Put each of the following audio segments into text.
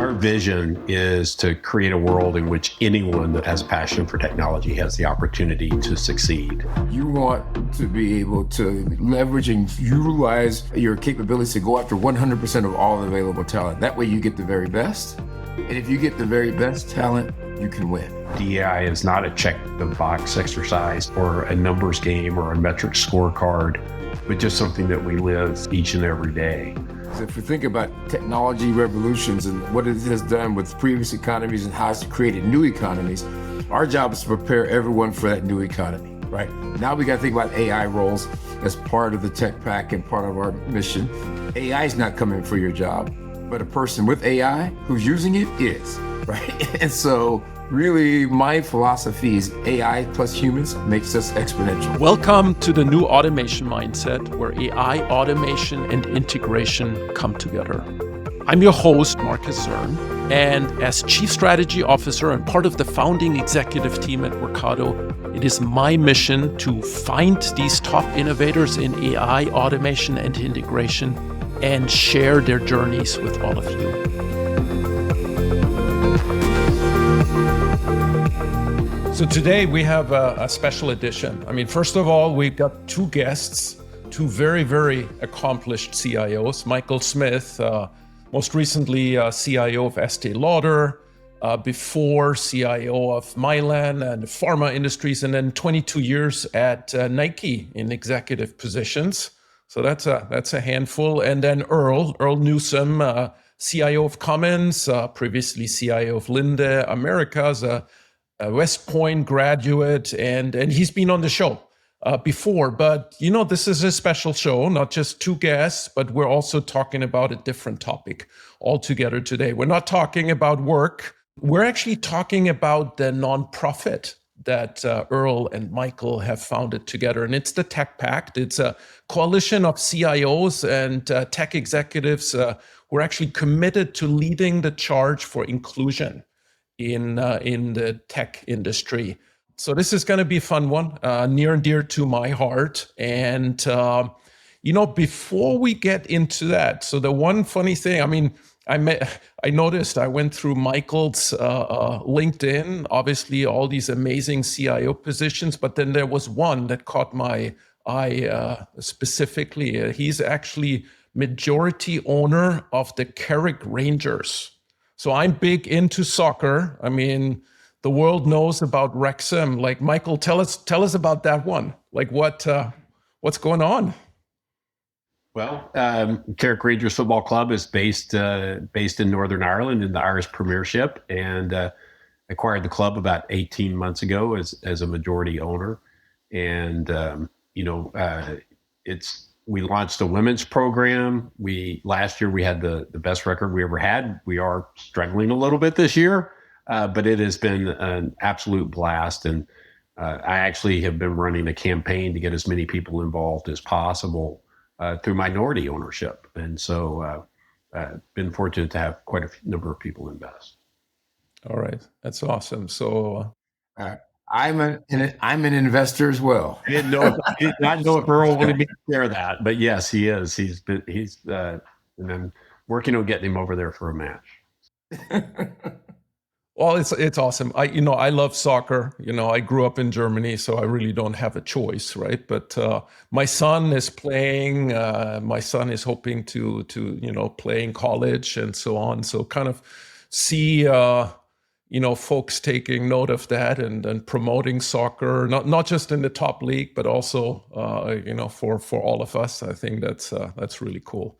Our vision is to create a world in which anyone that has a passion for technology has the opportunity to succeed. You want to be able to leverage and utilize your capabilities to go after 100% of all available talent. That way you get the very best. And if you get the very best talent, you can win. DEI is not a check-the-box exercise or a numbers game or a metric scorecard, but just something that we live each and every day. If we think about technology revolutions and what it has done with previous economies and how it's created new economies, our job is to prepare everyone for that new economy, right? Now we got to think about AI roles as part of the TechPACT and part of our mission. AI is not coming for your job, but a person with AI who's using it is, right? And so really, my philosophy is AI plus humans makes us exponential. Welcome to the new automation mindset, where AI, automation, and integration come together. I'm your host, Markus Zirn, and as Chief Strategy Officer and part of the founding executive team at Workato, it is my mission to find these top innovators in AI, automation, and integration and share their journeys with all of you. So today we have a special edition. I mean, first of all, we've got two guests, two very, very accomplished CIOs. Michael Smith, most recently CIO of Estee Lauder, before CIO of Mylan and pharma industries, and then 22 years at Nike in executive positions. So that's a handful. And then Earl Newsome, CIO of Cummins, previously CIO of Linde Americas, a West Point graduate, and he's been on the show before. But, you know, this is a special show, not just two guests, but we're also talking about a different topic altogether today. We're not talking about work. We're actually talking about the nonprofit that Earl and Michael have founded together, and it's the TechPACT. It's a coalition of CIOs and tech executives who are actually committed to leading the charge for inclusion in the tech industry. So this is going to be a fun one, near and dear to my heart. And, you know, before we get into that, so the one funny thing, I mean, I noticed I went through Michael's LinkedIn, obviously all these amazing CIO positions, but then there was one that caught my eye specifically. He's actually majority owner of the Carrick Rangers. So I'm big into soccer. I mean, the world knows about Wrexham. Like, Michael, tell us about that one. Like, what's going on? Well, Carrick Rangers Football Club is based in Northern Ireland in the Irish Premiership, and acquired the club about 18 months ago as a majority owner. And we launched a women's program. Last year we had the best record we ever had. We are struggling a little bit this year, but it has been an absolute blast. And I actually have been running a campaign to get as many people involved as possible through minority ownership. And so been fortunate to have quite a number of people invest. All right, that's awesome. So I'm an investor as well. I did not know if Earl wanted me to share that, but yes, he is. And I'm working on getting him over there for a match. Well, it's awesome. I love soccer. You know, I grew up in Germany, so I really don't have a choice, right? But my son is playing. My son is hoping to play in college and so on. So kind of see folks taking note of that and promoting soccer, not just in the top league, but also for all of us. I think that's really cool.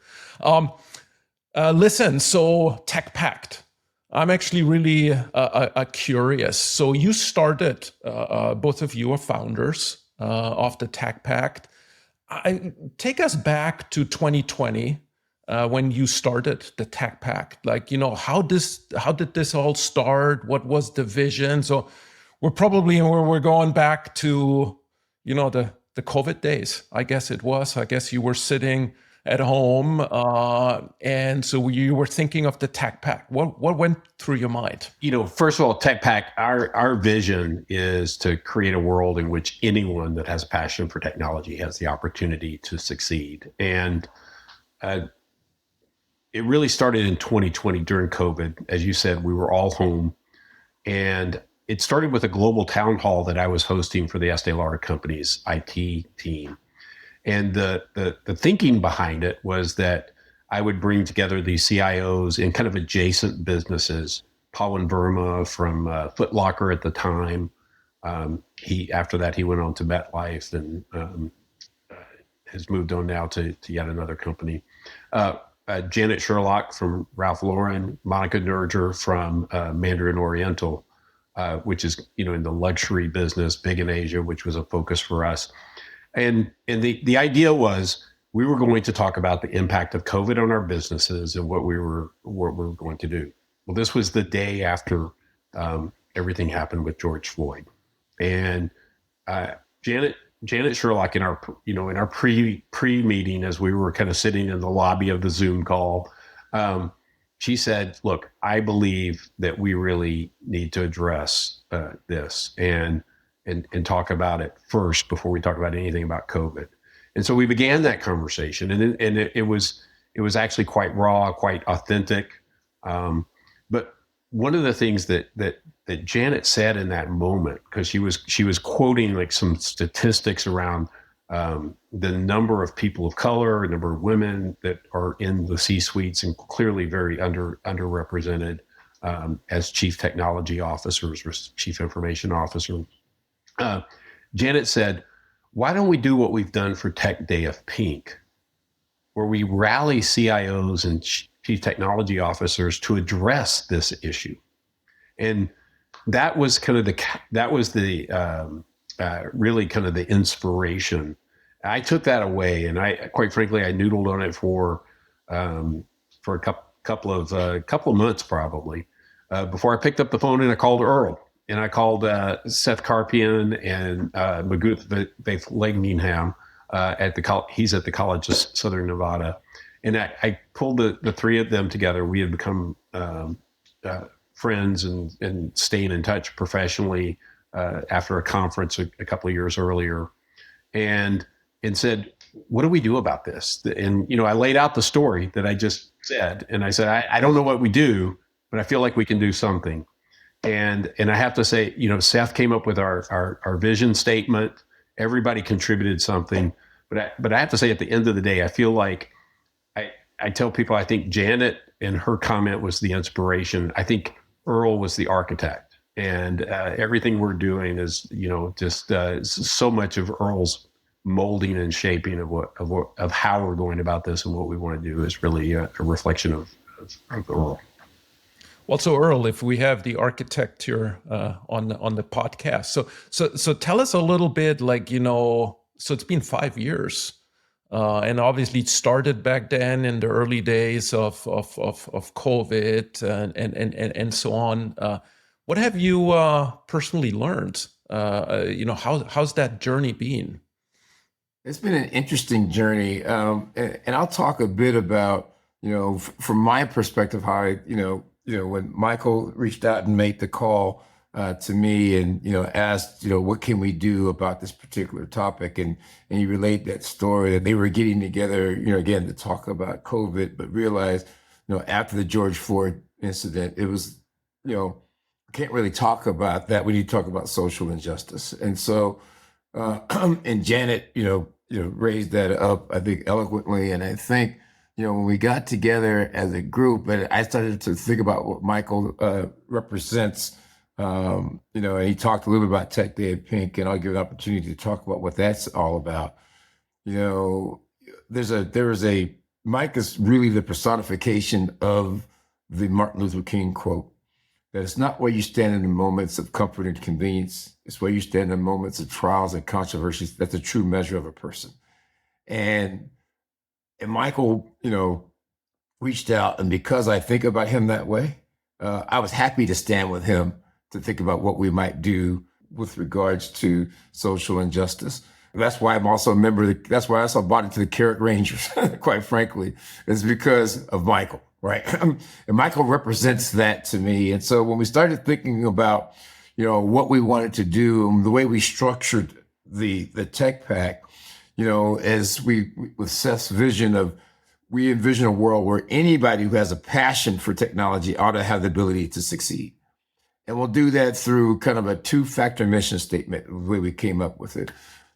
Listen, so TechPACT. I'm actually really curious. So you started, both of you are founders of the TechPACT. Take us back to 2020 when you started the TechPACT. Like, you know, how did this all start? What was the vision? So we're going back to, you know, the COVID days. I guess you were sitting at home, and so you were thinking of the TechPACT. What went through your mind? You know, first of all, TechPACT, our vision is to create a world in which anyone that has a passion for technology has the opportunity to succeed. And it really started in 2020 during COVID. As you said, we were all home, and it started with a global town hall that I was hosting for the Estee Lauder Company's IT team. And the thinking behind it was that I would bring together these CIOs in kind of adjacent businesses. Pawan Verma from Foot Locker at the time. After that, he went on to MetLife and has moved on now to yet another company. Janet Sherlock from Ralph Lauren, Monica Nerger from Mandarin Oriental, which is in the luxury business, big in Asia, which was a focus for us. And the idea was we were going to talk about the impact of COVID on our businesses and what we were going to do. Well, this was the day after everything happened with George Floyd, and Janet Sherlock in our pre meeting, as we were kind of sitting in the lobby of the Zoom call, she said, "Look, I believe that we really need to address this and talk about it first before we talk about anything about COVID." And so we began that conversation, and it was actually quite raw, quite authentic. But one of the things that Janet said in that moment, because she was quoting like some statistics around the number of people of color, number of women that are in the C-suites, and clearly very underrepresented as chief technology officers or chief information officers. Janet said, "Why don't we do what we've done for Tech Day of Pink, where we rally CIOs and chief technology officers to address this issue?" And that was kind of really kind of the inspiration. I took that away, and I, quite frankly, I noodled on it for a couple of months probably before I picked up the phone and I called Earl. And I called Seth Karpian and Maguth Legningham he's at the College of Southern Nevada. And I pulled the three of them together. We had become friends and staying in touch professionally after a conference a couple of years earlier, and said, "What do we do about this?" And I laid out the story that I just said, and I said, I don't know what we do, but I feel like we can do something. And I have to say, Seth came up with our vision statement. Everybody contributed something, but I have to say, at the end of the day, I feel like I tell people, I think Janet and her comment was the inspiration. I think Earl was the architect, and everything we're doing is, just so much of Earl's molding and shaping of how we're going about this and what we want to do is really a reflection of Earl. Well, so Earl, if we have the architect here on the podcast, so tell us a little bit, so it's been 5 years, and obviously it started back then in the early days of COVID and so on. What have you personally learned? How's that journey been? It's been an interesting journey, and I'll talk a bit about from my perspective how when Michael reached out and made the call to me and asked what can we do about this particular topic, and you relate that story that they were getting together again to talk about COVID, but realized after the George Floyd incident it was can't really talk about that. We need to talk about social injustice, and so and Janet raised that up, I think, eloquently, and I think when we got together as a group, and I started to think about what Michael represents, and he talked a little bit about Tech Day of Pink, and I'll give an opportunity to talk about what that's all about. Mike is really the personification of the Martin Luther King quote, that it's not where you stand in the moments of comfort and convenience, it's where you stand in moments of trials and controversies that's a true measure of a person. And Michael, reached out, and because I think about him that way, I was happy to stand with him to think about what we might do with regards to social injustice. And that's why I'm also a member that's why I also bought into the Carrot Rangers, quite frankly, is because of Michael, right? And Michael represents that to me. And so when we started thinking about, what we wanted to do and the way we structured the TechPACT, as with Seth's vision of we envision a world where anybody who has a passion for technology ought to have the ability to succeed. And we'll do that through kind of a two-factor mission statement, the way we came up with it.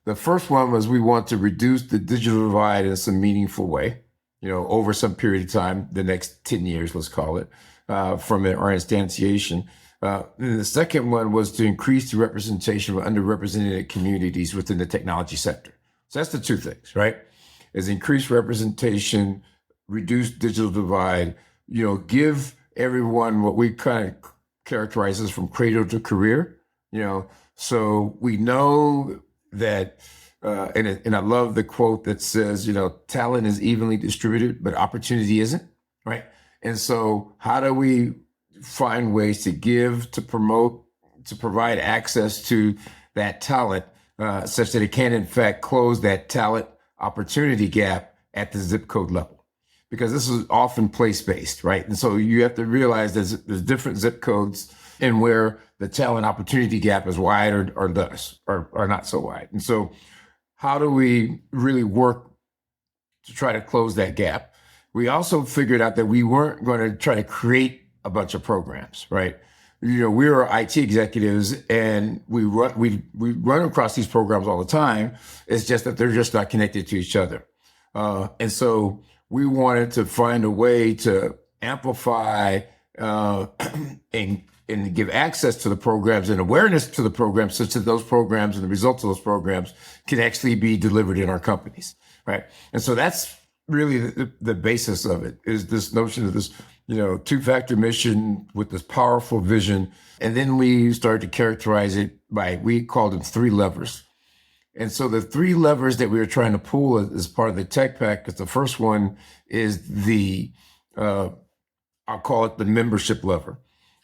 The first one was we want to reduce the digital divide in some meaningful way, over some period of time, the next 10 years, let's call it, from our instantiation. And the second one was to increase the representation of underrepresented communities within the technology sector. So that's the two things, right? Is increase representation, reduce digital divide, give everyone what we kind of characterize as from cradle to career, so we know that, and I love the quote that says, talent is evenly distributed, but opportunity isn't, right? And so how do we find ways to give, to promote, to provide access to that talent such that it can, in fact, close that talent opportunity gap at the zip code level? Because this is often place-based, right? And so you have to realize there's different zip codes and where the talent opportunity gap is wide or less, or not so wide. And so how do we really work to try to close that gap? We also figured out that we weren't going to try to create a bunch of programs, right? We are IT executives and we run across these programs all the time. It's just that they're just not connected to each other. And so we wanted to find a way to amplify and give access to the programs and awareness to the programs such that those programs and the results of those programs can actually be delivered in our companies, right? And so that's really the basis of it, is this notion of this, two-factor mission with this powerful vision. And then we started to characterize it we called them 3 levers. And so the 3 levers that we were trying to pull as part of the TechPACT, because the first one is I'll call it the membership lever.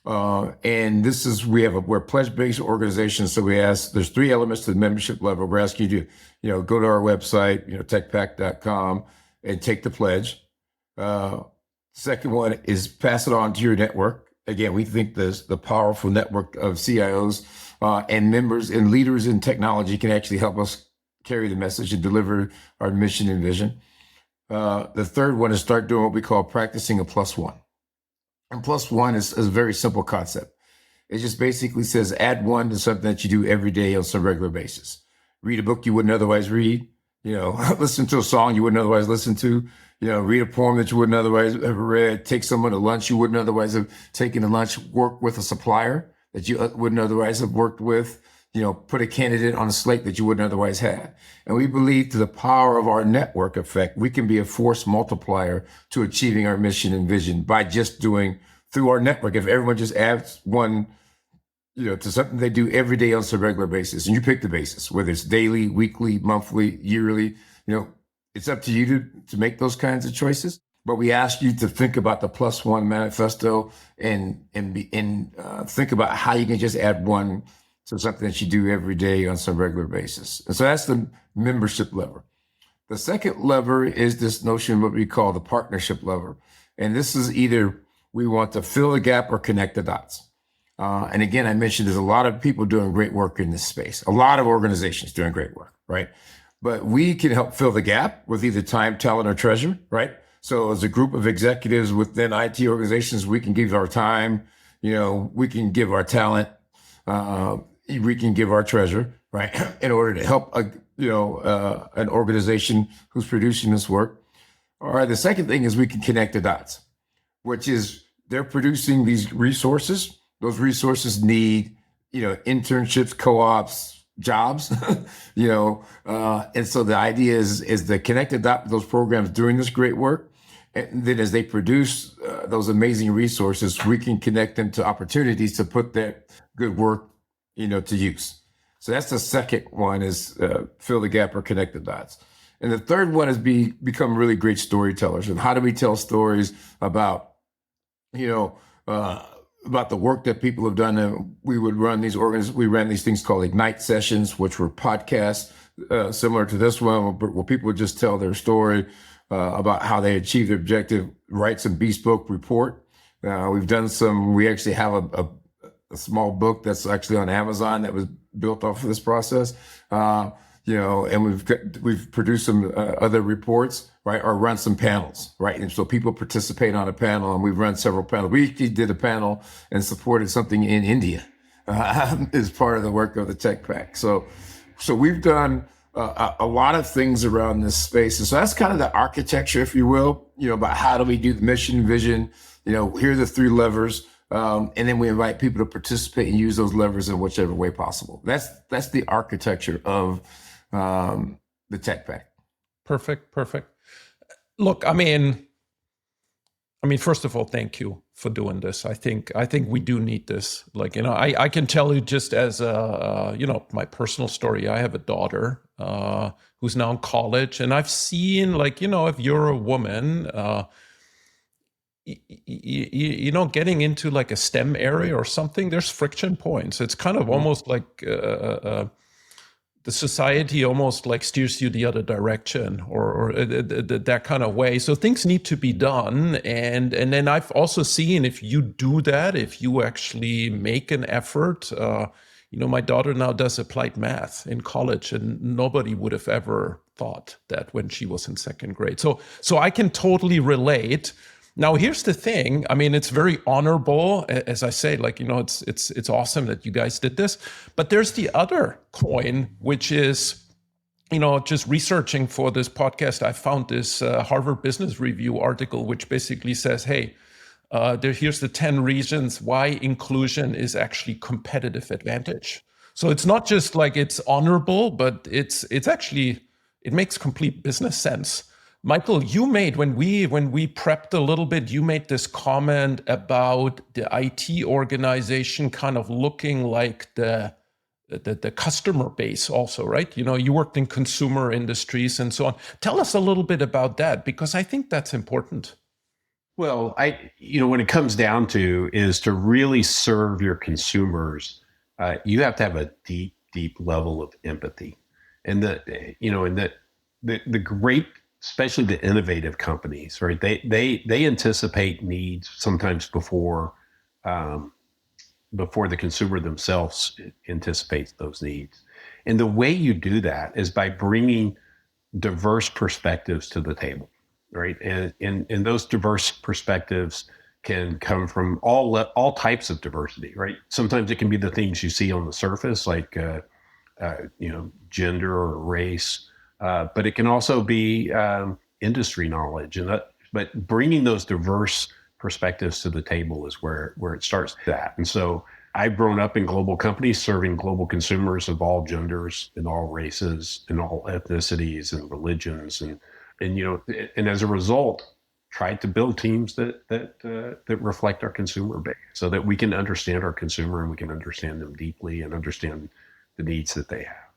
And this is, we're a pledge-based organization. So there's 3 elements to the membership level. We're asking you to, go to our website, techpact.com and take the pledge. Second one is pass it on to your network. Again, we think the powerful network of CIOs and members and leaders in technology can actually help us carry the message and deliver our mission and vision. The third one is start doing what we call practicing a +1. And +1 is a very simple concept. It just basically says add 1 to something that you do every day on some regular basis. Read a book you wouldn't otherwise read, listen to a song you wouldn't otherwise listen to, read a poem that you wouldn't otherwise have read, take someone to lunch you wouldn't otherwise have taken to lunch, work with a supplier that you wouldn't otherwise have worked with, put a candidate on a slate that you wouldn't otherwise have. And we believe through the power of our network effect, we can be a force multiplier to achieving our mission and vision by just doing through our network. If everyone just adds 1, to something they do every day on some regular basis, and you pick the basis, whether it's daily, weekly, monthly, yearly, it's up to you to make those kinds of choices. But we ask you to think about the +1 manifesto and think about how you can just add 1 to something that you do every day on some regular basis. And so that's the membership lever. The second lever is this notion of what we call the partnership lever. And this is either we want to fill the gap or connect the dots. And again, I mentioned there's a lot of people doing great work in this space, a lot of organizations doing great work, right? But we can help fill the gap with either time, talent, or treasure, right? So as a group of executives within IT organizations, we can give our time, we can give our talent, we can give our treasure, right? In order to help, an organization who's producing this work. All right, the second thing is we can connect the dots, which is they're producing these resources. Those resources need, internships, co-ops, jobs, and so the idea is to connect the dots, those programs doing this great work. And then as they produce those amazing resources, we can connect them to opportunities to put that good work, to use. So that's the second one, is fill the gap or connect the dots. And the third one is become really great storytellers. And how do we tell stories about, about the work that people have done? And we would run we ran these things called Ignite sessions, which were podcasts similar to this one, where people would just tell their story about how they achieved their objective, write some bespoke report. We've done we actually have a small book that's actually on Amazon that was built off of this process. And we've produced some other reports right? Or run some panels, right? And so people participate on a panel, and we've run several panels. We actually did a panel and supported something in India as part of the work of the TechPACT. So we've done a lot of things around this space. And so that's kind of the architecture, if you will, about how do we do the mission, vision, here are the three levers. And then we invite people to participate and use those levers in whichever way possible. That's the architecture of the TechPACT. Perfect. Look, I mean, first of all, thank you for doing this. I think we do need this. Like, I can tell you just as my personal story. I have a daughter who's now in college, and I've seen, like, if you're a woman, getting into like a STEM area or something, there's friction points. It's kind of almost like the society almost like steers you the other direction, or that kind of way. So things need to be done. And then I've also seen, if you do that, if you actually make an effort, my daughter now does applied math in college, and nobody would have ever thought that when she was in second grade. So I can totally relate. Now, here's the thing. I mean, it's very honorable, as I say, like, it's awesome that you guys did this. But there's the other coin, which is, just researching for this podcast, I found this Harvard Business Review article, which basically says, hey, here's the 10 reasons why inclusion is actually competitive advantage. So it's not just like it's honorable, but it's actually, it makes complete business sense. Michael, you made, when we prepped a little bit, you made this comment about the IT organization kind of looking like the customer base also, right? You worked in consumer industries and so on. Tell us a little bit about that, because I think that's important. Well, when it comes down to is to really serve your consumers, you have to have a deep level of empathy, and the great, especially the innovative companies, right? They anticipate needs sometimes before the consumer themselves anticipates those needs. And the way you do that is by bringing diverse perspectives to the table, right? And those diverse perspectives can come from all types of diversity, right? Sometimes it can be the things you see on the surface, like gender or race. But it can also be industry knowledge, but bringing those diverse perspectives to the table is where it starts. And so I've grown up in global companies serving global consumers of all genders and all races and all ethnicities and religions, and as a result, tried to build teams that reflect our consumer base, so that we can understand our consumer and we can understand them deeply and understand the needs that they have.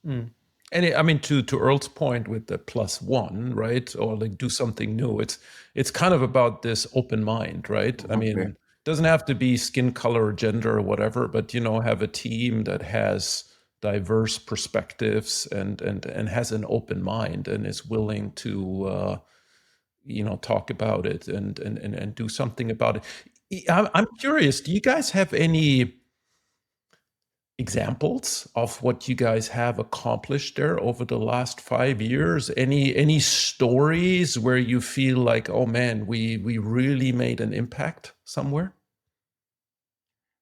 Mm. And to Earl's point with the +1, right? Or like do something new. It's kind of about this open mind, right? Okay. I mean, it doesn't have to be skin color or gender or whatever, but have a team that has diverse perspectives and has an open mind and is willing to talk about it and do something about it. I'm curious, do you guys have any examples of what you guys have accomplished there over the last 5 years? Any stories where you feel like, oh man, we really made an impact somewhere?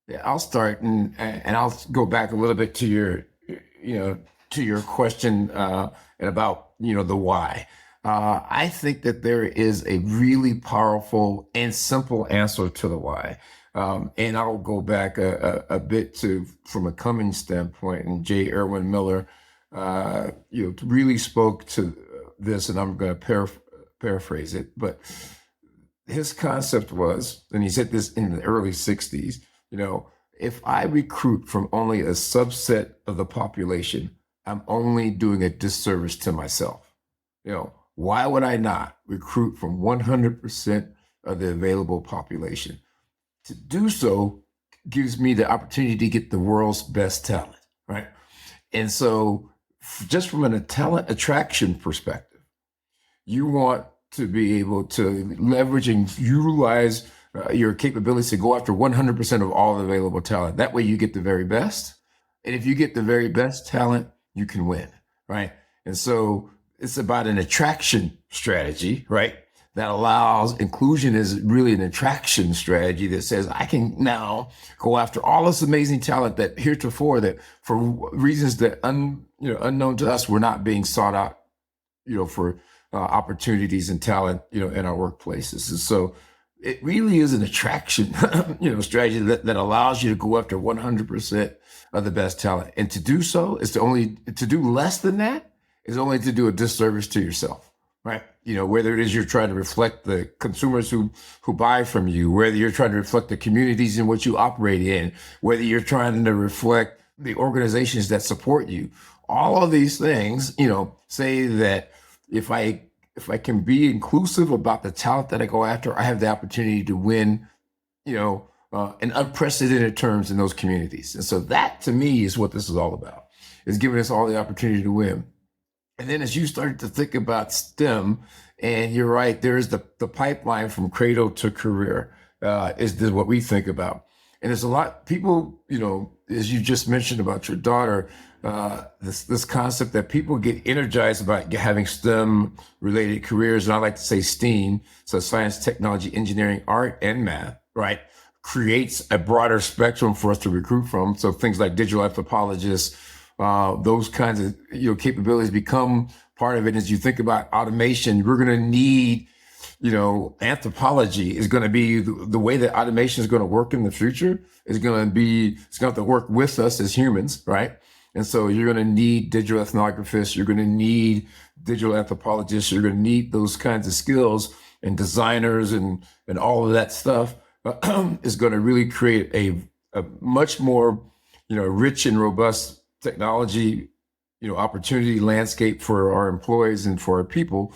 Yeah, I'll start and I'll go back a little bit to your question and about the why. I think that there is a really powerful and simple answer to the why. And I'll go back a bit from a Cummings standpoint, and J. Irwin Miller, really spoke to this, and I'm going to paraphrase it, but his concept was, and he said this in the early 60s, if I recruit from only a subset of the population, I'm only doing a disservice to myself. Why would I not recruit from 100% of the available population? To do so gives me the opportunity to get the world's best talent, right? And so just from a talent attraction perspective, you want to be able to leverage and utilize your capabilities to go after 100% of all the available talent. That way you get the very best. And if you get the very best talent, you can win, right? And so it's about an attraction strategy, right? That allows inclusion is really an attraction strategy that says I can now go after all this amazing talent that heretofore that for reasons that unknown to us were not being sought out, for opportunities and talent, in our workplaces. And so it really is an attraction, strategy that allows you to go after 100% of the best talent. And to do so is to do less than that is only to do a disservice to yourself, right? Whether it is you're trying to reflect the consumers who buy from you, whether you're trying to reflect the communities in which you operate in, whether you're trying to reflect the organizations that support you, all of these things, say that if I can be inclusive about the talent that I go after, I have the opportunity to win, in unprecedented terms in those communities. And so that to me is what this is all about, is giving us all the opportunity to win. And then as you started to think about STEM, and you're right, there is the pipeline from cradle to career is what we think about. And there's a lot people, as you just mentioned about your daughter, this concept that people get energized about having STEM related careers. And I like to say STEAM, so science, technology, engineering, art, and math, right? Creates a broader spectrum for us to recruit from. So things like digital anthropologists, those kinds of capabilities become part of it. As you think about automation, we're going to need, anthropology is going to be the way that automation is going to work in the future. It's going to have to work with us as humans, right? And so you're going to need digital ethnographists. You're going to need digital anthropologists. You're going to need those kinds of skills, and designers and all of that stuff is going to really create a much more, rich and robust technology, opportunity landscape for our employees and for our people,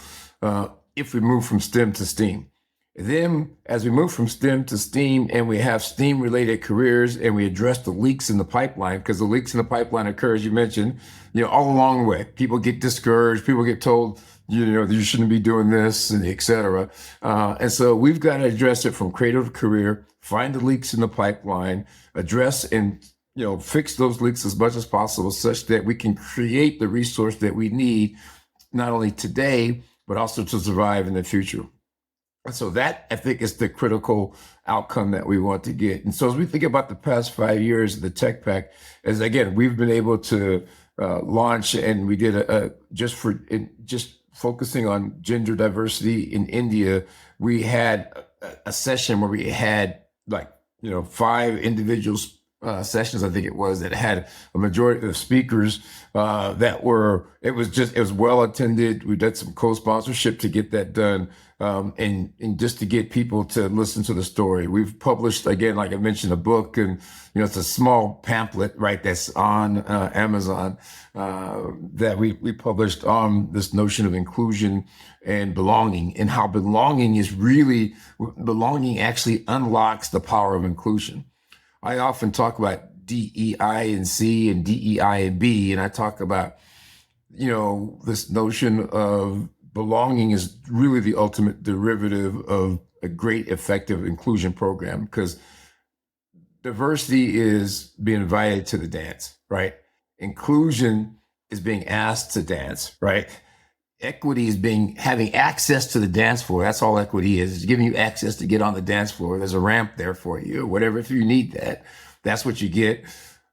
if we move from STEM to STEAM. And then as we move from STEM to STEAM and we have STEAM related careers and we address the leaks in the pipeline, because the leaks in the pipeline occur, as you mentioned, all along the way. People get discouraged, people get told, you shouldn't be doing this, and et cetera. And so we've got to address it from cradle to career, find the leaks in the pipeline, address and fix those leaks as much as possible, such that we can create the resource that we need, not only today, but also to survive in the future. And so that, I think, is the critical outcome that we want to get. And so as we think about the past 5 years of the TechPACT, as again, we've been able to launch, and we did just focusing on gender diversity in India, we had a session where we had 5 individuals sessions, I think it was, that had a majority of speakers it was well attended. We did some co-sponsorship to get that done, and just to get people to listen to the story. We've published, again, like I mentioned, a book, and it's a small pamphlet, right, that's on Amazon, that we published on this notion of inclusion and belonging, and how belonging actually unlocks the power of inclusion. I often talk about DEI and C and DEI and B, and I talk about, this notion of belonging is really the ultimate derivative of a great, effective inclusion program, because diversity is being invited to the dance, right? Inclusion is being asked to dance, right? Equity is having access to the dance floor. That's all equity is. It's giving you access to get on the dance floor. There's a ramp there for you, or whatever. If you need that, that's what you get,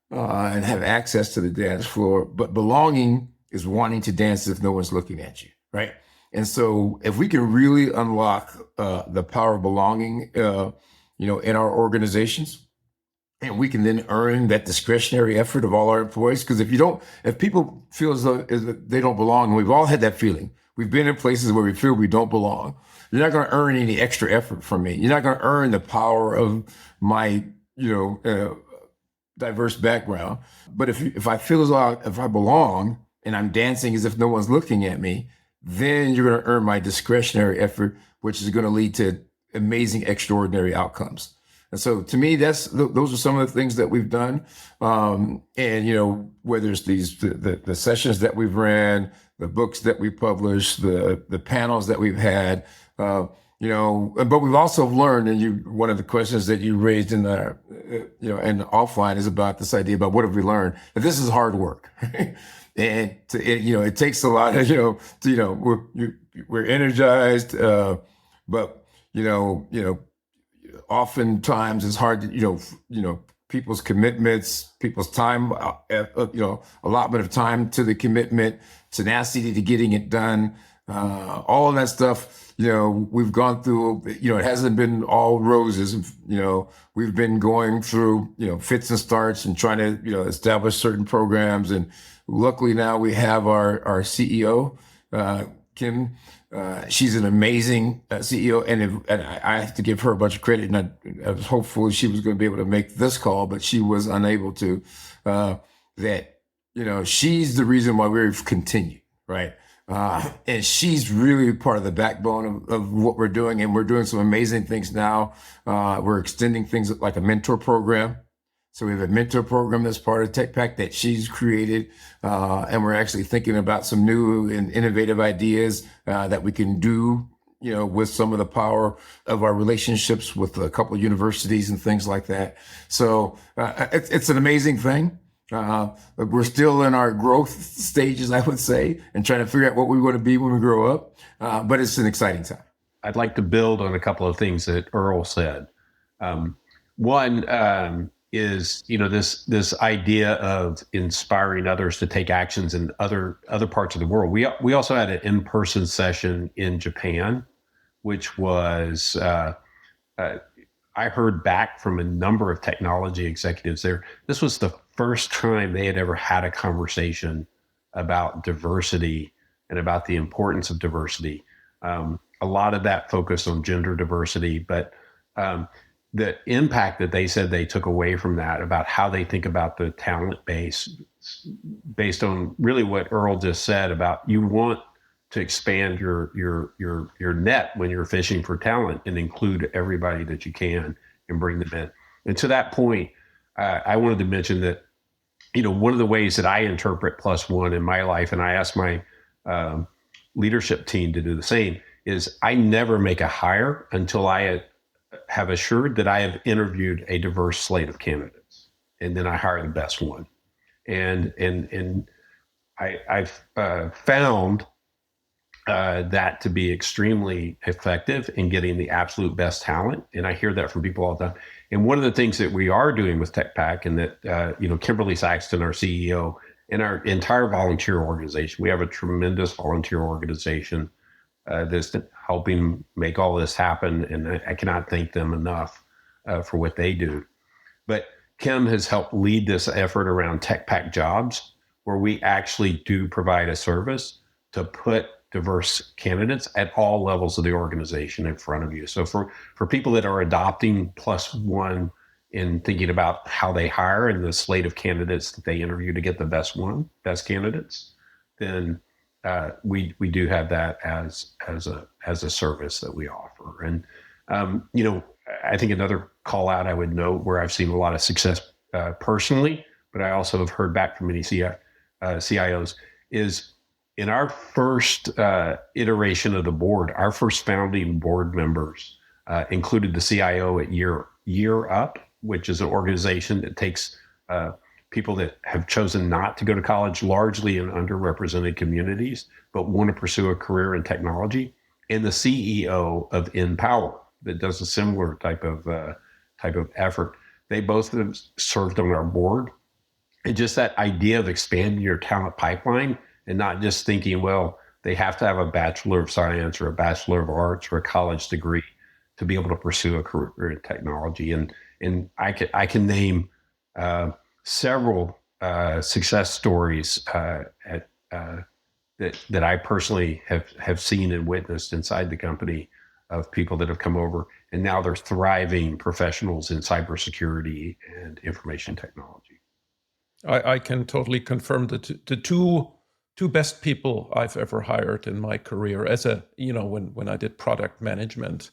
and have access to the dance floor. But belonging is wanting to dance if no one's looking at you, right? And so if we can really unlock the power of belonging, in our organizations, and we can then earn that discretionary effort of all our employees. Because if people feel as though they don't belong, and we've all had that feeling, we've been in places where we feel we don't belong, you're not going to earn any extra effort from me. You're not going to earn the power of my, diverse background. But if I feel as though if I belong and I'm dancing as if no one's looking at me, then you're going to earn my discretionary effort, which is going to lead to amazing, extraordinary outcomes. And so to me, those are some of the things that we've done. And, whether it's the sessions that we've ran, the books that we published, the panels that we've had, But we've also learned, and one of the questions that you raised in the, in the offline is about this idea about what have we learned? That this is hard work, and it takes a lot of, we're energized, but oftentimes it's hard to, people's commitments, people's time, allotment of time to the commitment, tenacity to getting it done, all of that stuff. We've gone through, it hasn't been all roses. We've been going through, fits and starts and trying to, establish certain programs. And luckily now we have our CEO, Kim. She's an amazing CEO, and I have to give her a bunch of credit. And I was hopeful she was going to be able to make this call, but she was unable to. She's the reason why we've continued, right? And she's really part of the backbone of what we're doing, and we're doing some amazing things now. We're extending things like a mentor program. So we have a mentor program that's part of TechPACT that she's created, and we're actually thinking about some new and innovative ideas that we can do, with some of the power of our relationships with a couple of universities and things like that. So it's an amazing thing. We're still in our growth stages, I would say, and trying to figure out what we want to be when we grow up. But it's an exciting time. I'd like to build on a couple of things that Earl said. One is, this idea of inspiring others to take actions in other parts of the world. We also had an in-person session in Japan, which was I heard back from a number of technology executives there. This was the first time they had ever had a conversation about diversity and about the importance of diversity. A lot of that focused on gender diversity, but the impact that they said they took away from that about how they think about the talent base, based on really what Earl just said about you want to expand your net when you're fishing for talent and include everybody that you can and bring them in. And to that point, I wanted to mention that, one of the ways that I interpret +1 in my life, and I ask my leadership team to do the same, is I never make a hire until I have assured that I have interviewed a diverse slate of candidates, and then I hire the best one. And I've found that to be extremely effective in getting the absolute best talent. And I hear that from people all the time. And one of the things that we are doing with TechPACT, and that, Kimberly Saxton, our CEO, and our entire volunteer organization, we have a tremendous volunteer organization that's helping make all this happen. And I cannot thank them enough for what they do. But Kim has helped lead this effort around TechPACT Jobs, where we actually do provide a service to put diverse candidates at all levels of the organization in front of you. So for people that are adopting +1 in thinking about how they hire and the slate of candidates that they interview to get the best candidates, then we do have that as a service that we offer. And I think another call out I would note where I've seen a lot of success personally, but I also have heard back from many CIOs, is in our first iteration of the board, our first founding board members included the CIO at Year Up, which is an organization that takes people that have chosen not to go to college, largely in underrepresented communities, but want to pursue a career in technology, and the CEO of Empower that does a similar type of effort. They both have served on our board. And just that idea of expanding your talent pipeline and not just thinking, well, they have to have a Bachelor of Science or a Bachelor of Arts or a college degree to be able to pursue a career in technology. And I can name several success stories that I personally have seen and witnessed inside the company of people that have come over, and now they're thriving professionals in cybersecurity and information technology. I can totally confirm that the two best people I've ever hired in my career, as when I did product management,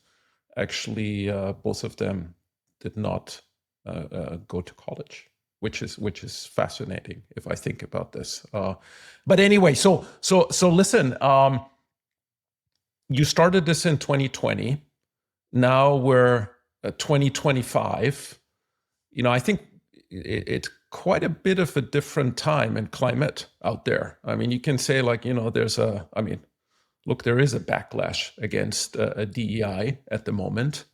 actually both of them did not go to college, which is fascinating if I think about this. But anyway, so listen, you started this in 2020. now we're 2025. I think it's quite a bit of a different time and climate out there. I mean, you can say like, there is a backlash against DEI at the moment.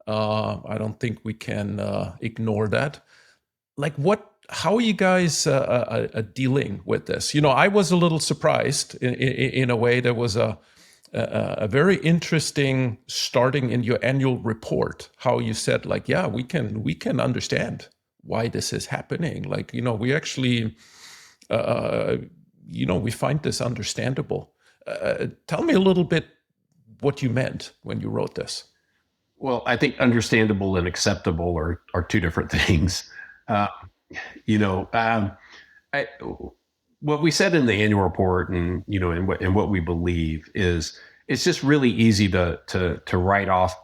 I don't think we can ignore that. Like, how are you guys dealing with this? I was a little surprised in a way. There was a very interesting starting in your annual report, how you said like, yeah, we can understand why this is happening. Like, we actually, we find this understandable. Tell me a little bit what you meant when you wrote this. Well, I think understandable and acceptable are two different things. What we said in the annual report, and what we believe is, it's just really easy to write off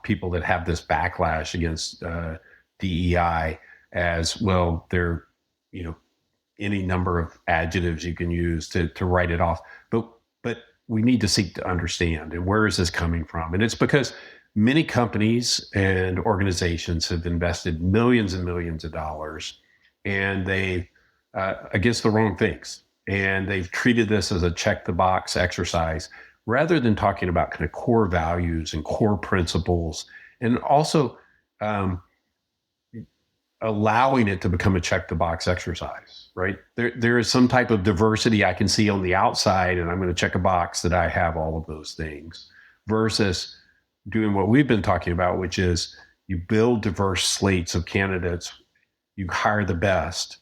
people that have this backlash against DEI as well. They're any number of adjectives you can use to write it off, but we need to seek to understand, and where is this coming from? And it's because many companies and organizations have invested millions and millions of dollars, and they against the wrong things. And they've treated this as a check the box exercise rather than talking about kind of core values and core principles, and also allowing it to become a check the box exercise, right? There is some type of diversity I can see on the outside, and I'm going to check a box that I have all of those things, versus doing what we've been talking about, which is you build diverse slates of candidates, you hire the best.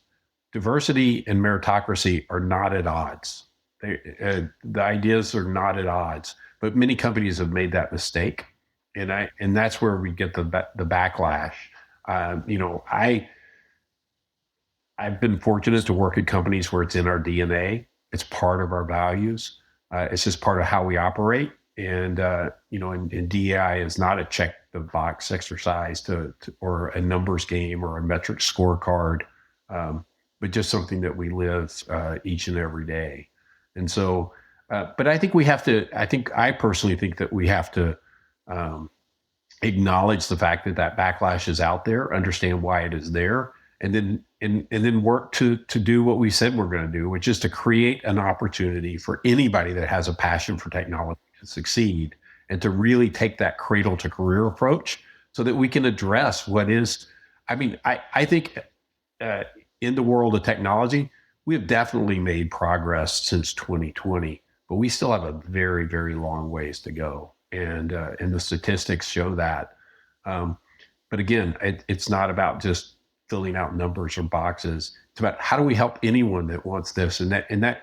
Diversity and meritocracy are not at odds. The ideas are not at odds, but many companies have made that mistake, and that's where we get the backlash. I've been fortunate to work at companies where it's in our DNA. It's part of our values. It's just part of how we operate. And DEI is not a check the box exercise or a numbers game or a metric scorecard, but just something that we live each and every day. And so, but I think I personally think that we have to acknowledge the fact that backlash is out there, understand why it is there, and then work to do what we said we're going to do, which is to create an opportunity for anybody that has a passion for technology to succeed, and to really take that cradle to career approach so that we can address what is, I think in the world of technology, we have definitely made progress since 2020, but we still have a very, very long ways to go. And the statistics show that. But again, it's not about just filling out numbers or boxes. It's about how do we help anyone that wants this, and that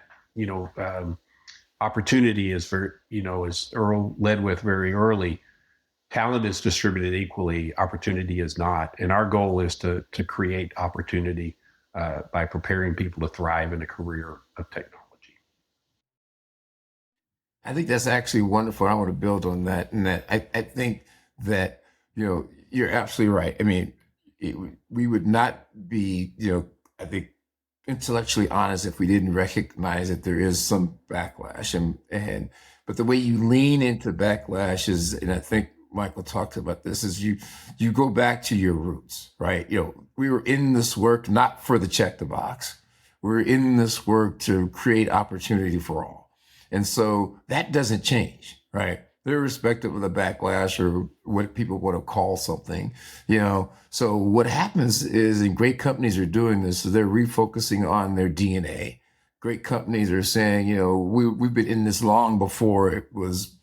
opportunity is as Earl led with very early. Talent is distributed equally. Opportunity is not, and our goal is to create opportunity by preparing people to thrive in a career of technology. I think that's actually wonderful. I want to build on that. And that I think that, you're absolutely right. I mean, we would not be, I think, intellectually honest if we didn't recognize that there is some backlash. But the way you lean into backlash is, and I think Michael talked about this, is you go back to your roots, right? We were in this work not for the check the box. We're in this work to create opportunity for all. And so that doesn't change, right? Irrespective of the backlash or what people want to call something, So what happens is, and great companies are doing this, so they're refocusing on their DNA. Great companies are saying, we've been in this long before it was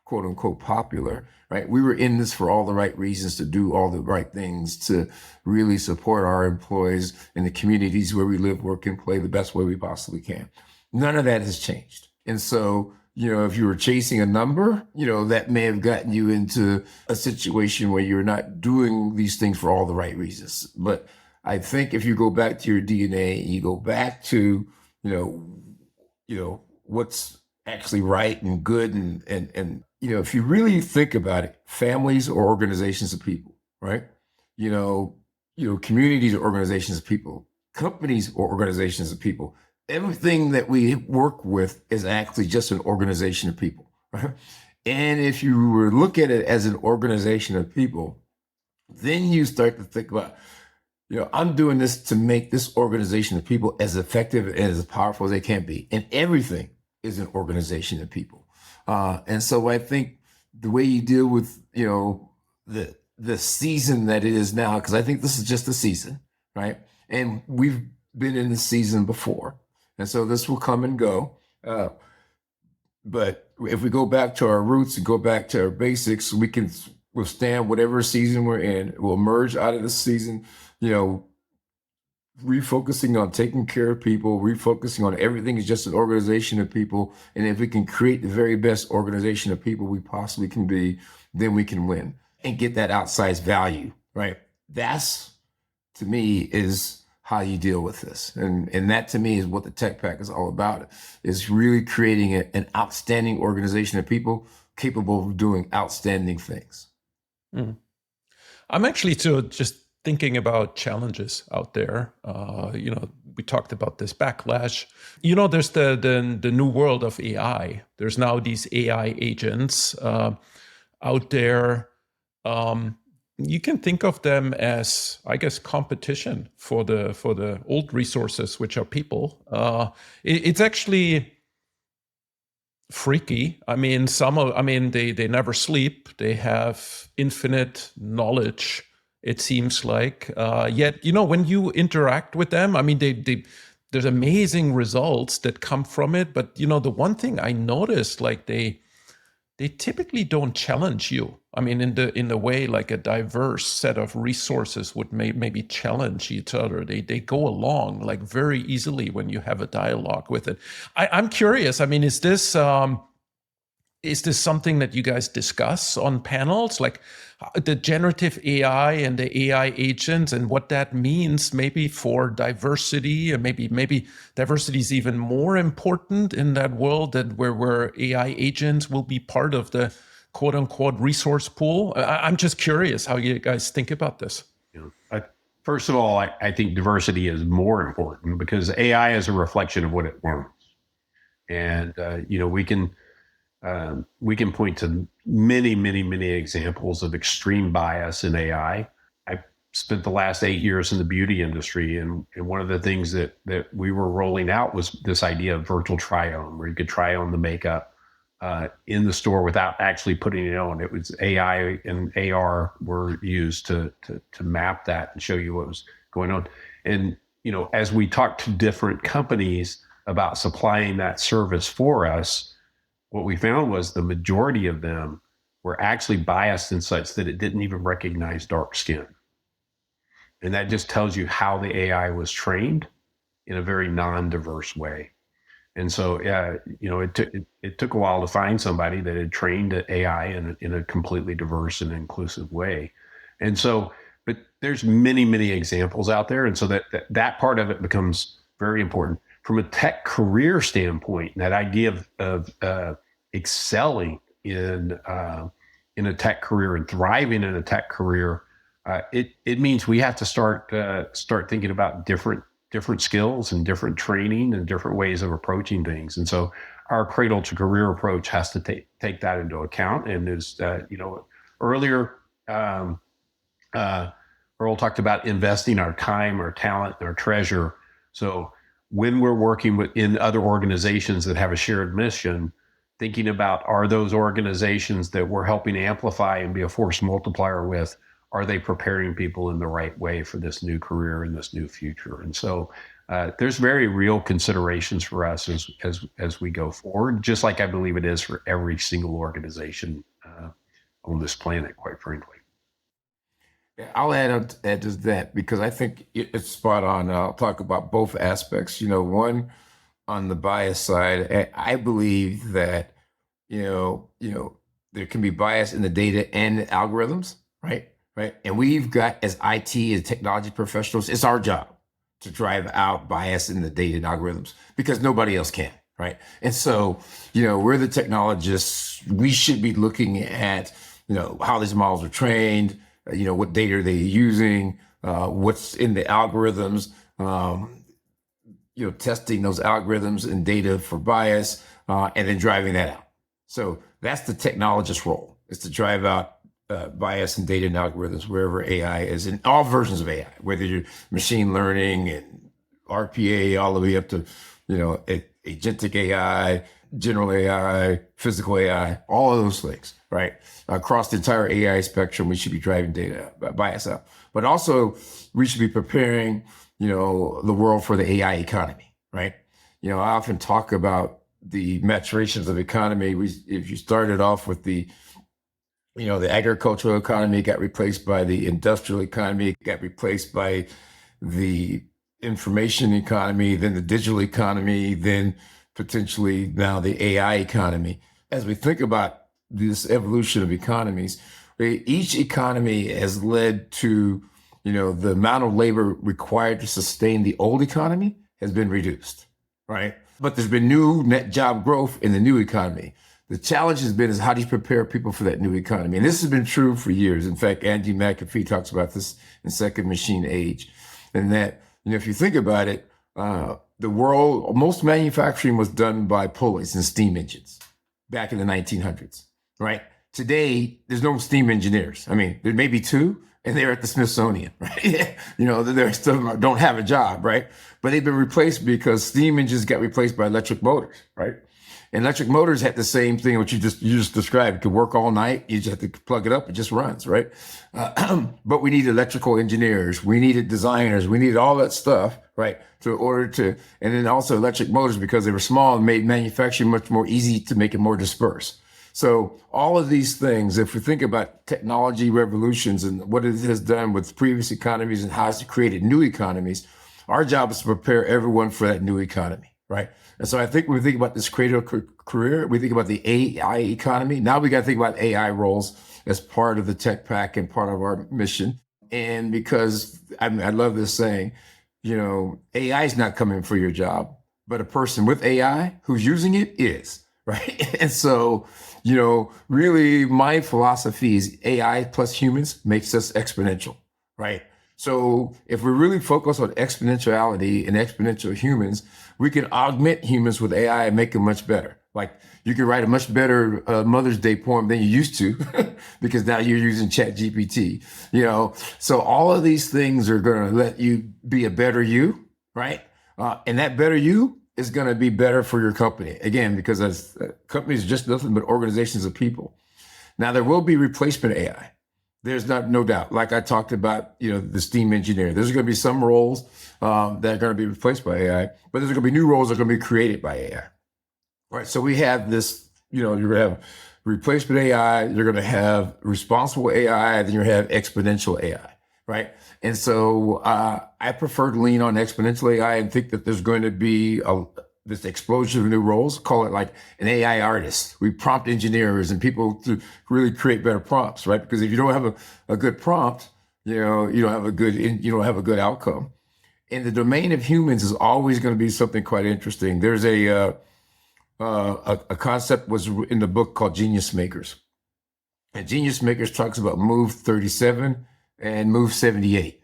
quote unquote popular, right? We were in this for all the right reasons, to do all the right things, to really support our employees in the communities where we live, work, and play the best way we possibly can. None of that has changed. And so, if you were chasing a number, that may have gotten you into a situation where you're not doing these things for all the right reasons. But I think if you go back to your DNA, and you go back to, what's actually right and good, and if you really think about it, families or organizations of people, right? Communities or organizations of people, companies or organizations of people. Everything that we work with is actually just an organization of people, right? And if you were to look at it as an organization of people, then you start to think about, I'm doing this to make this organization of people as effective and as powerful as they can be. And everything is an organization of people. And so I think the way you deal with, the season that it is now, because I think this is just a season, right? And we've been in the season before. And so this will come and go. But if we go back to our roots and go back to our basics, we can withstand whatever season we're in. We'll emerge out of the season, refocusing on taking care of people, refocusing on everything is just an organization of people. And if we can create the very best organization of people we possibly can be, then we can win and get that outsized value, right? That's, to me, is how you deal with this. And that, to me, is what the TechPACT is all about, is really creating an outstanding organization of people capable of doing outstanding things. Mm. I'm actually just thinking about challenges out there. We talked about this backlash. There's the new world of AI. There's now these AI agents out there. You can think of them as, I guess, competition for the old resources, which are people. It's actually freaky. I mean, they never sleep. They have infinite knowledge, it seems like. Yet, when you interact with them, I mean, there's amazing results that come from it. But, the one thing I noticed, like they typically don't challenge you. I mean, in the way like a diverse set of resources would maybe challenge each other. They go along like very easily when you have a dialogue with it. I'm curious. I mean, is this something that you guys discuss on panels, like the generative AI and the AI agents and what that means maybe for diversity, and maybe diversity is even more important in that world that where AI agents will be part of the quote unquote resource pool? I'm just curious how you guys think about this. First of all, I think diversity is more important because AI is a reflection of what it learns. And, we can point to many, many, many examples of extreme bias in AI. I spent the last 8 years in the beauty industry, and one of the things that we were rolling out was this idea of virtual try-on, where you could try on the makeup in the store without actually putting it on. It was AI and AR were used to map that and show you what was going on. And as we talked to different companies about supplying that service for us, what we found was the majority of them were actually biased in such that it didn't even recognize dark skin. And that just tells you how the AI was trained in a very non-diverse way. And so, it took a while to find somebody that had trained AI in a completely diverse and inclusive way. And so, but there's many, many examples out there. And so that part of it becomes very important. From a tech career standpoint, that idea of excelling in a tech career and thriving in a tech career, it means we have to start thinking about different skills and different training and different ways of approaching things. And so our cradle to career approach has to take that into account. And as earlier, Earl talked about investing our time, our talent, and our treasure. So when we're working in other organizations that have a shared mission, thinking about, are those organizations that we're helping amplify and be a force multiplier with, are they preparing people in the right way for this new career and this new future? And so there's very real considerations for us as we go forward, just like I believe it is for every single organization on this planet, quite frankly. I'll add to that because I think it's spot on. I'll talk about both aspects. One, on the bias side, I believe that there can be bias in the data and the algorithms, right? And we've got, as IT and technology professionals, it's our job to drive out bias in the data and algorithms because nobody else can, right? And so, we're the technologists. We should be looking at, how these models are trained, what data are they using, what's in the algorithms, testing those algorithms and data for bias, and then driving that out. So that's the technologist role, is to drive out bias and data and algorithms wherever AI is, in all versions of AI, whether you're machine learning and RPA all the way up to, agentic AI, general AI, physical AI, all of those things, right? Across the entire AI spectrum, we should be driving data bias out. But also, we should be preparing, the world for the AI economy, right? I often talk about the maturations of the economy. If you started off with the agricultural economy, got replaced by the industrial economy, got replaced by the information economy, then the digital economy, then potentially now the AI economy. As we think about this evolution of economies, each economy has led to, the amount of labor required to sustain the old economy has been reduced, right? But there's been new net job growth in the new economy. The challenge has been is how do you prepare people for that new economy? And this has been true for years. In fact, Andy McAfee talks about this in Second Machine Age. And that, if you think about it, the world, most manufacturing was done by pulleys and steam engines back in the 1900s, right? Today, there's no steam engineers. I mean, there may be two, and they're at the Smithsonian, right? They still don't have a job, right? But they've been replaced because steam engines got replaced by electric motors, right? And electric motors had the same thing, which you just described. It could work all night. You just have to plug it up. It just runs, right? But we need electrical engineers. We needed designers. We needed all that stuff, right? And then also electric motors, because they were small and made manufacturing much more easy to make it more dispersed. So all of these things, if we think about technology revolutions and what it has done with previous economies and how it's created new economies, our job is to prepare everyone for that new economy, right? And so I think when we think about this creative career, we think about the AI economy. Now we got to think about AI roles as part of the TechPACT and part of our mission. And because I love this saying, AI is not coming for your job, but a person with AI who's using it is, right? And so, really my philosophy is AI plus humans makes us exponential, right? So if we really focus on exponentiality and exponential humans, we can augment humans with AI and make them much better. Like you can write a much better Mother's Day poem than you used to because now you're using ChatGPT, So all of these things are going to let you be a better you, right? And that better you is going to be better for your company. Again, because as companies are just nothing but organizations of people. Now there will be replacement AI. There's no doubt. Like I talked about, the steam engineer. There's going to be some roles that are going to be replaced by AI, but there's going to be new roles that are going to be created by AI. Right. So we have this, you're going to have replacement AI, you're going to have responsible AI, then you're going to have exponential AI. Right. And so I prefer to lean on exponential AI and think that there's going to be this explosion of new roles. Call it like an AI artist. We prompt engineers and people to really create better prompts, right? Because if you don't have a good prompt, you don't have a good outcome. In the domain of humans is always going to be something quite interesting. There's a concept was in the book called Genius Makers. And Genius Makers talks about move 37 and move 78.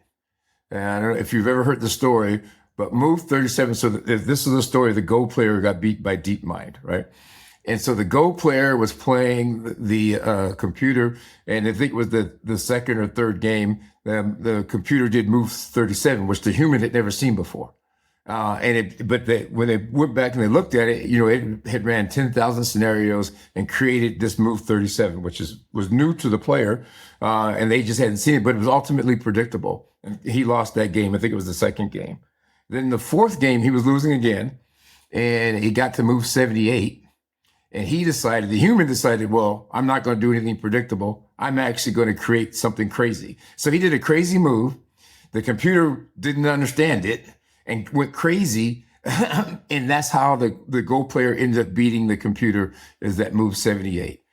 And I don't know if you've ever heard the story, but move 37. So this is the story. The Go player got beat by DeepMind, right? And so the Go player was playing the computer, and I think it was the second or third game. The computer did move 37, which the human had never seen before. When they went back and they looked at it, it had ran 10,000 scenarios and created this move 37, which was new to the player, and they just hadn't seen it, but it was ultimately predictable. And he lost that game. I think it was the second game. Then the fourth game, he was losing again, and he got to move 78. And the human decided, well, I'm not going to do anything predictable. I'm actually going to create something crazy. So he did a crazy move. The computer didn't understand it and went crazy. And that's how the Go player ended up beating the computer, is that move 78.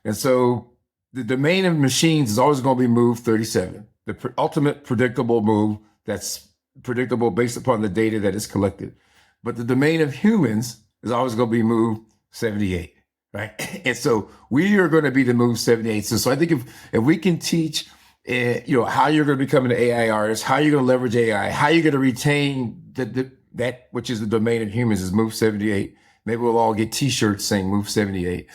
And so the domain of machines is always going to be move 37, the ultimate predictable move that's predictable based upon the data that is collected. But the domain of humans is always going to be move 78, right? And so we are going to be the move 78. So I think if we can teach, how you're going to become an AI artist, how you're going to leverage AI, how you're going to retain that which is the domain of humans is move 78, Maybe we'll all get T-shirts saying Move 78,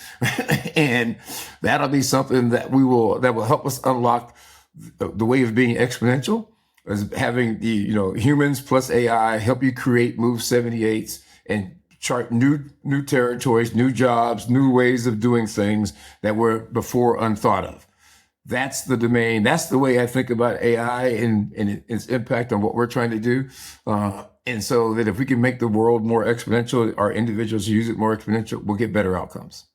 and that'll be something that will help us unlock the way of being exponential, as having the humans plus AI help you create Move 78s and chart new territories, new jobs, new ways of doing things that were before unthought of. That's the domain. That's the way I think about AI and its impact on what we're trying to do. And so that if we can make the world more exponential, our individuals use it more exponential, we'll get better outcomes.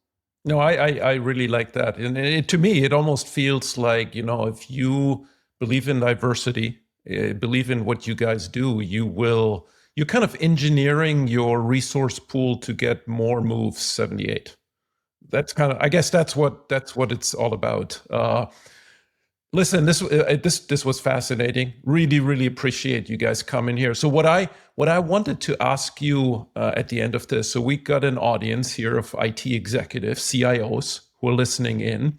No, I really like that. And to me, it almost feels like, if you believe in diversity, believe in what you guys do, you're kind of engineering your resource pool to get more Move 78. That's kind of, I guess that's what it's all about. Listen, this was fascinating. Really, really appreciate you guys coming here. So what I wanted to ask you at the end of this, so we got an audience here of IT executives, CIOs who are listening in.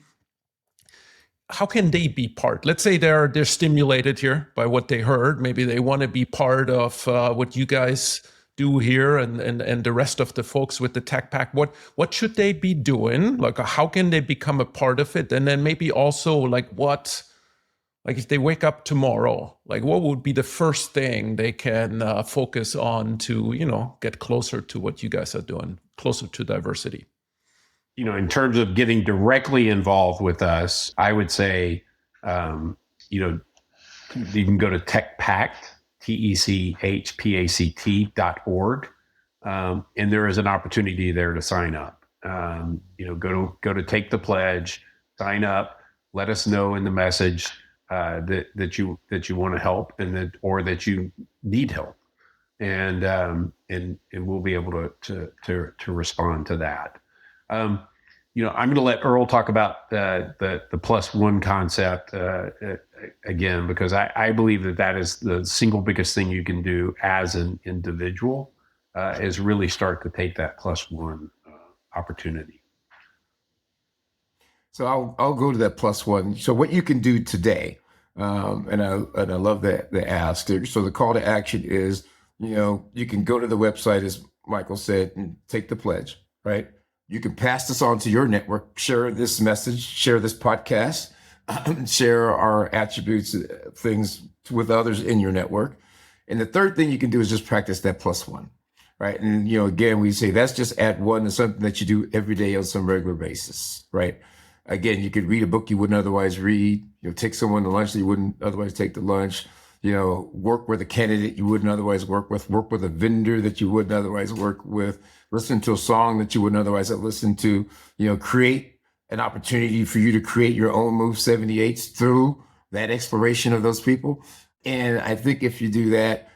How can they be part? Let's say they're stimulated here by what they heard. Maybe they want to be part of what you guys do here and the rest of the folks with the TechPACT. What should they be doing? Like, how can they become a part of it? And then maybe also like if they wake up tomorrow, like what would be the first thing they can focus on to, get closer to what you guys are doing, closer to diversity? In terms of getting directly involved with us, I would say, you can go to TechPACT, TechPACT.org. And there is an opportunity there to sign up. Go to Take the Pledge, sign up, let us know in the message that you want to help or that you need help. And we'll be able to respond to that. I'm going to let Earl talk about the +1 concept again, because I believe that is the single biggest thing you can do as an individual is really start to take that +1 opportunity. So I'll go to that +1. So what you can do today, and I love the ask. So the call to action is, you can go to the website, as Michael said, and take the pledge, right? You can pass this on to your network, share this message, share this podcast, share our attributes, things with others in your network. And the third thing you can do is just practice that +1, right? And, again, we say that's just add 1 to something that you do every day on some regular basis, right? Again, you could read a book you wouldn't otherwise read, take someone to lunch that you wouldn't otherwise take to lunch, work with a candidate you wouldn't otherwise work with a vendor that you wouldn't otherwise work with, listen to a song that you wouldn't otherwise have listened to, create an opportunity for you to create your own Move 78s through that exploration of those people. And I think if you do that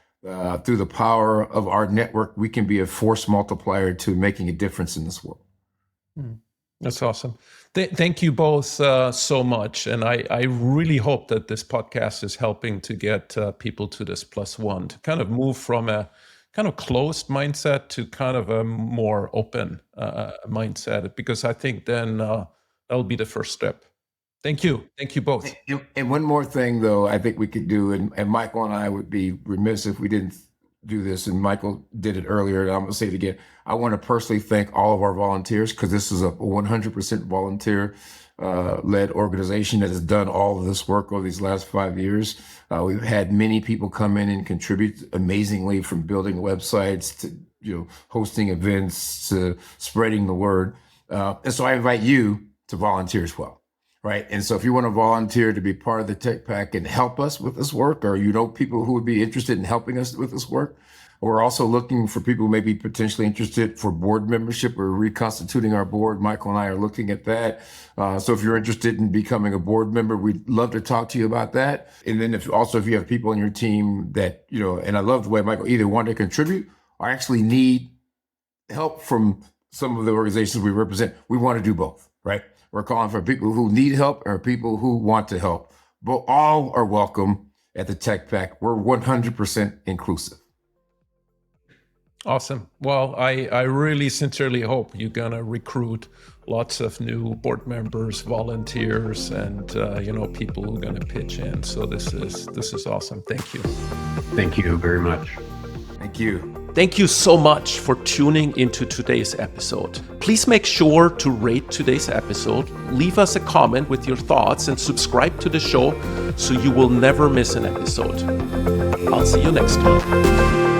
through the power of our network, we can be a force multiplier to making a difference in this world. That's awesome. Thank you both so much. And I really hope that this podcast is helping to get people to this +1, to kind of move from a kind of closed mindset to kind of a more open mindset, because I think then that'll be the first step. Thank you. Thank you both. And one more thing, though, I think we could do, and Michael and I would be remiss if we didn't do this, and Michael did it earlier, and I'm going to say it again. I want to personally thank all of our volunteers, because this is a 100% volunteer led organization that has done all of this work over these last 5 years. We've had many people come in and contribute amazingly, from building websites to hosting events to spreading the word. And so I invite you to volunteer as well. Right. And so if you want to volunteer to be part of the TechPACT and help us with this work, or people who would be interested in helping us with this work, we're also looking for people who may be potentially interested for board membership. We're reconstituting our board. Michael and I are looking at that. So if you're interested in becoming a board member, we'd love to talk to you about that. And then if you have people on your team that, and I love the way Michael either want to contribute or actually need help from some of the organizations we represent, we want to do both, right? We're calling for people who need help or people who want to help. But all are welcome at the TechPACT. We're 100% inclusive. Awesome. Well, I really sincerely hope you're going to recruit lots of new board members, volunteers, and people who are going to pitch in. So this is awesome. Thank you. Thank you very much. Thank you. Thank you so much for tuning into today's episode. Please make sure to rate today's episode, leave us a comment with your thoughts, and subscribe to the show so you will never miss an episode. I'll see you next time.